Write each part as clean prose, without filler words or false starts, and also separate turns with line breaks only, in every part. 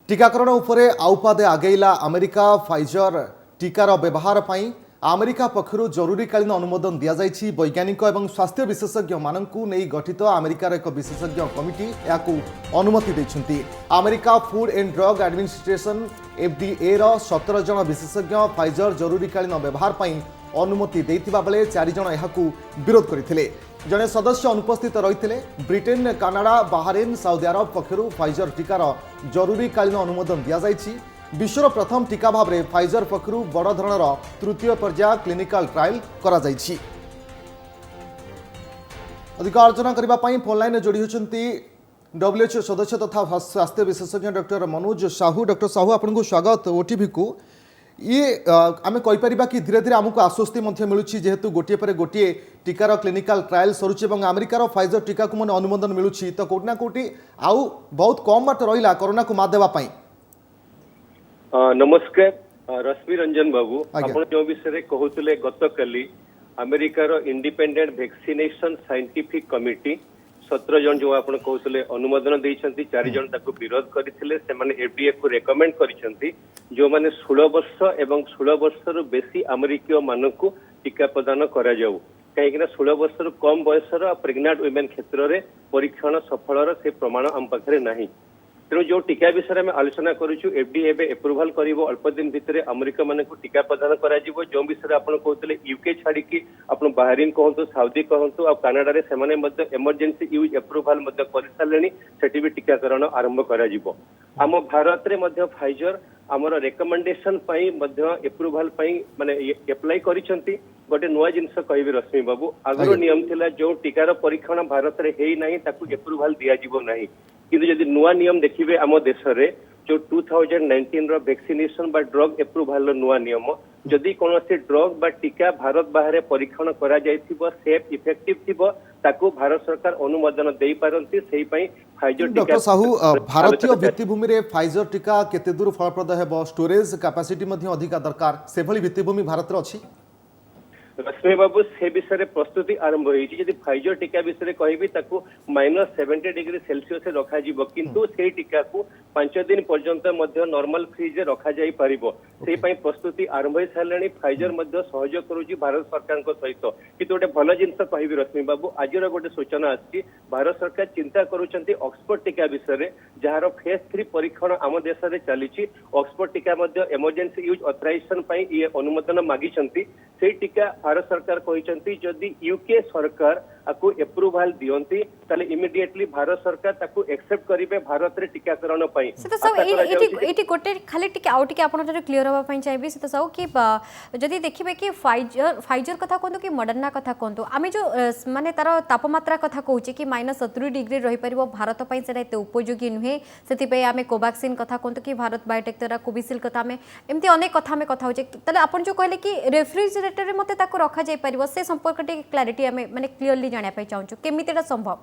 टीकाकरण उपरे आउपादे आगेला America Pfizer टीकार व्यवहार पर अमेरिका पक्षर जरूरीकालीन अनुमोदन दि जाइछि। वैज्ञानिक और स्वास्थ्य विशेषज्ञ मानकु नहीं गठित अमेरिकार एक विशेषज्ञ कमिटी याकू अनुमति देछन्ति। America food and drug administration FDA रो 17 जन विशेषज्ञ फाइजर जरूरीकालीन व्यवहार पर अनुमति देइतिबा बेले 4 जन याकू विरोध करथिले। जड़े सदस्य अनुपस्थित रही। ब्रिटेन, कानाडा, बाहरेन, सऊदी अरब पक्षर फाइजर टीकार जरूरीकालीन अनुमोदन दि जाइछि। विश्वर प्रथम टीका भाव में फाइजर पक्षर बड़ धरणर तृतीय पर्याय क्लिनिकल ट्रायल करा जाइछि। अधिक आलोचना करने फोन लाइन जोड़ी होती WHO सदस्य तथा स्वास्थ्य विशेषज्ञ डॉक्टर मनोज साहू। डॉक्टर साहू आपको स्वागत ओटीवी को। ये आम कहीपर कि धीरे धीरे आमको आश्वस्ति मिलूँ जेहेतु गोटे पर गोटे टीकार क्लिनिकल ट्रायल सरुच्ची अमेरिकार फाइजर टीका को मन अनुमोदन मिलूँ तो कौटि ना कौटि आउ बहुत कम बाट रहा कोरोना को मात देवाई।
नमस्कार रश्मि रंजन बाबू आप जो विषय कहते गत काली अमेरिकार इंडिपेंडेंट वैक्सीनेशन साइंटिफिक कमिटी 17 जन जो आप कहते अनुमोदन देती 4 जन विरोध करते FDA को रेकमेंड कर जो माने 16 वर्ष एवं 16 वर्ष बेसी अमेरिकीय मानक टीका प्रदान करा जाऊ कहीं 16 वर्ष कम बयसर प्रेग्नेंट वुमेन क्षेत्र में परीक्षण सफल से प्रमाण आम पाखे ना। तेणु जो टीका विषय में आलोचना करूँ FDA एप्रुवाल कर अल्प दिन भितर अमेरिका मान को टीका प्रदान कर जो विषय आप कहते यूके छाड़ी आप बाहरीन कहतु साउदी कहतु आ कानाडा रे सेमाने एमरजेंसी यूज एप्रुवाल कर सारे सेठी भी टीकाकरण आरंभ कर आम भारत रे फाइजर आमर रेकमेंडेशन एप्रुवाल माने एप्लाई करिसेंती। गोटे नुआ जिनस कहबी रश्मि बाबू आगर नियम थिला जो टीकार परीक्षण भारत रे हेई नाही ताकू एप्रुवाल दिया जिवो नाही किंतु यदि नुआ नियम देखिबे आम देश रे जो 2019 रो वैक्सीनेशन बा ड्रग एप्रुवाल रो नुआ नियम जदि कोनोसी ड्रग बा टीका भारत बाहर परीक्षण करा जायथिबो सेफ इफेक्टिव थिबो ताकू भारत सरकार अनुमोदन देई पारंती सेही पई फाइजर टीका।
डॉक्टर साहू भारतीय भित्तिभूमि रे फाइजर टीका केते दूर फलप्रद हेबो स्टोरेज कैपेसिटी मध्ये अधिक दरकार से भली भित्तिभूमि भारत रे अछि।
रश्मि बाबू से विषय प्रस्तुति आरंभ होती फाइजर टीका विषय कहबी -70 डिग्री सेल्सियस रखा किंतु से टीका को 5 दिन पर्यंत नॉर्मल फ्रिज रखा जाई परिबो से प्रस्तुति आरंभ हो सारे फाइजर सहयोग करुच्ची भारत सरकार सहित किंतु गोटे भल जिनस कहबी रश्मि बाबू आज गोटे सूचना आसी भारत सरकार चिंता करुँच ऑक्सफोर्ड टीका विषय जार फेज 3 परीक्षण आम देश में चली ऑक्सफोर्ड टीका इमरजेंसी यूज ऑथराइजेशन ये अनुमोदन मागी से टीका भारत सरकार कहते जदि यूके सरकार आपको एप्रुवाल दियंती ताले इमिडिएटली भारत सरकार ताको एक्सेप्ट करिवे भारत रे टीकाकरण पई
से तो सब एटी गोटे खाली टिके आउट के आपण जो क्लियर होबा पई चाहिबे से तो सब कि जदि देखिबे कि फाइजर कथा कोंतो कि मॉडर्ना कथा कोंतो आमे जो माने तार तापमात्रा कथा कहूची कि -70 डिग्री रही परिबो भारत पई सेटा एते उपयोगी नुहे सेति पई आमे कोवैक्सीन कथा कोंतो कि भारत बायोटेक तरा कोविशील्ड कथा में एमती अनेक कथा में कथा होचे ताले आपण जो कहले कि रेफ्रिजरेटर रे मते ताको रखा जाय परिबो से संपर्क टे क्लैरिटी आमे माने क्लियरली जानिया पई चाहूछु केमितेटा संभव।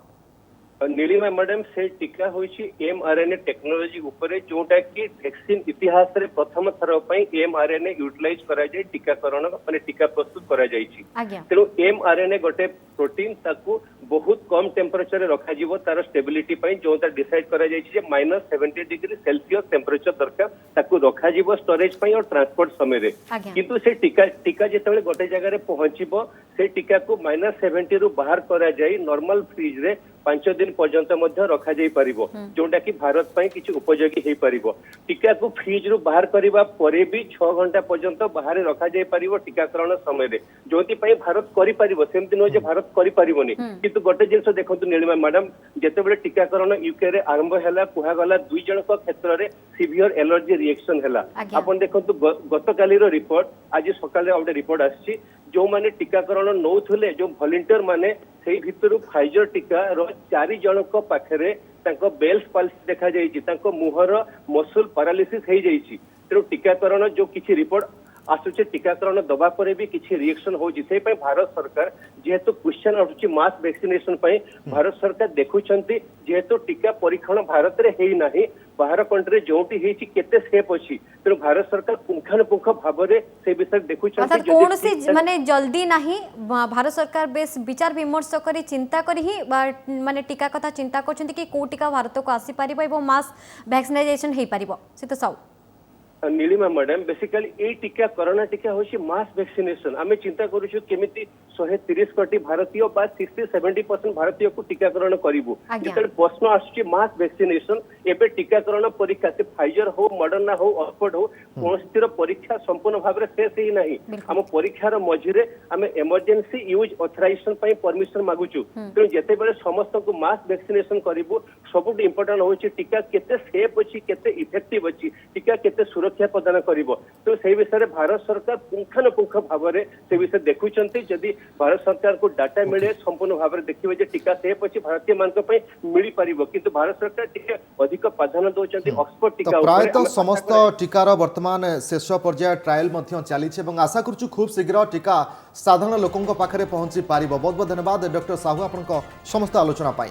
नीलिमा मैडम से टीका होइछि mRNA टेक्नोलॉजी ऊपर जोटा कि वैक्सीन इतिहास रे प्रथम थर पई mRNA यूटिलाइज करा जाय टीकाकरण माने टीका प्रस्तुत करा जायछि। तेनु mRNA गोटे प्रोटीन ताकू बहुत कम टेम्परेचर रे रखा जिवो तार स्टेबिलिटी पई जोटा डिसाइड करा जायछि जे -70 डिग्री सेल्सियस टेम्परेचर दरकार ताकू रखा जिवो स्टोरेज पई और ट्रांसपोर्ट समय रे किंतु से टीका जेतेबेले गोटे जगह रे पहुंचीबो से टीका को -70 रु बाहर करा जाय नॉर्मल फ्रिज रे 5 दिन पर्यंत रखा जाई परिबो जोटा कि भारत पई किछि उपयोगी हे परिबो। टीका को फ्रिज रु बाहर करबा परे भी 6 घंटा पर्यंत बाहर रखा जाई परिबो टीकाकरण समय रे जोति पई भारत करि परिबो सेमति न जे भारत करि परिबोनी किंतु गोटे जिंस देखंतु नीलिमा मैडम जेतेबेले टीकाकरण यूके रे आरंभ हैला कुहा गला 2 जन को क्षेत्र रे सीवियर एलर्जी रिएक्शन हैला आपन देखंतु गत काली रो रिपोर्ट आज सकाळे आउटे रिपोर्ट आछि जो माने टीकाकरण नौथले जो वॉलंटियर माने सेही भितरु फाइजर टीका रो 4 जन को पाखरे तांको बेल्स पाल्सी देखा जायछि तांको मुहर मसल पैरालिसिस हे जायछि तेणु टीकाकरण जो किछि रिपोर्ट आसुचे टीकाकरण दबा पर भी किसी रिएक्शन हो जिसे पे भारत सरकार जेहेतु क्वेश्चन आसुची मास वैक्सीनेशन पे भारत सरकार देखुछंती जेहेतु टीका परीक्षण भारत रे हेई नाही बाहर कंट्री जोटी हेची केते सेफ अछि तेणु भारत सरकार पुंखानुपुंख भाबरे से विषय देखुछंती
अर्थात कौन सी माने जल्दी नहीं भारत सरकार बेस विचार विमर्श करी चिंता करी ही माने टीका कथा चिंता करछंती कि को टीका भारत को आसी पारिबो एवं मास वैक्सीनेशन हेई पारिबो सीत साउ
नीलिमा मैडम बेसिकली ए टीका कोरोना टीका होशी मास वैक्सीनेशन आमे चिंता करूछु केमिति 130 कोटी भारतीय बा 60-70% भारतीय को टीकाकरण करिवु जेतल प्रश्न आसुची मास वैक्सीनेशन एबे टीकाकरण परीक्षा से फाइजर हो मॉडर्ना हो ऑक्सफोर्ड हो कोनसिर परीक्षा संपूर्ण भाबरे शेष ही नाही हम परीक्षार मझिरे आमे इमरजेंसी यूज ऑथराइजेशन पई परमिशन मागुछु तेणु जेते बेले समस्त को मास वैक्सीनेशन करिवु सबुट इंपोर्टेंट होची टीका केते सेफ अछि केते इफेक्टिव अछि टीका केते सुरक्षा प्रदान करिवो तो से विषय भारत सरकार पुंखानुपुंख भाबरे से विषय देखुचंती जदि भारत सरकार को डाटा मिले संपूर्ण भाबरे देखिबे जे टीका सेफ अछि भारतीय मानक पई मिली परिबो किंतु भारत सरकार टीका अधिक प्राधान्य दोचंती ऑक्सफोर्ड टीका
प्राय तो समस्त टीकार वर्तमान शेष पर्याय ट्रायल मध्य चली और आशा करूँ खूब शीघ्र टीका साधारण लोकों पाखे पहुंची पारिबो। बहुत बहुत धन्यवाद डॉक्टर साहू आपन समस्त आलोचना पाई।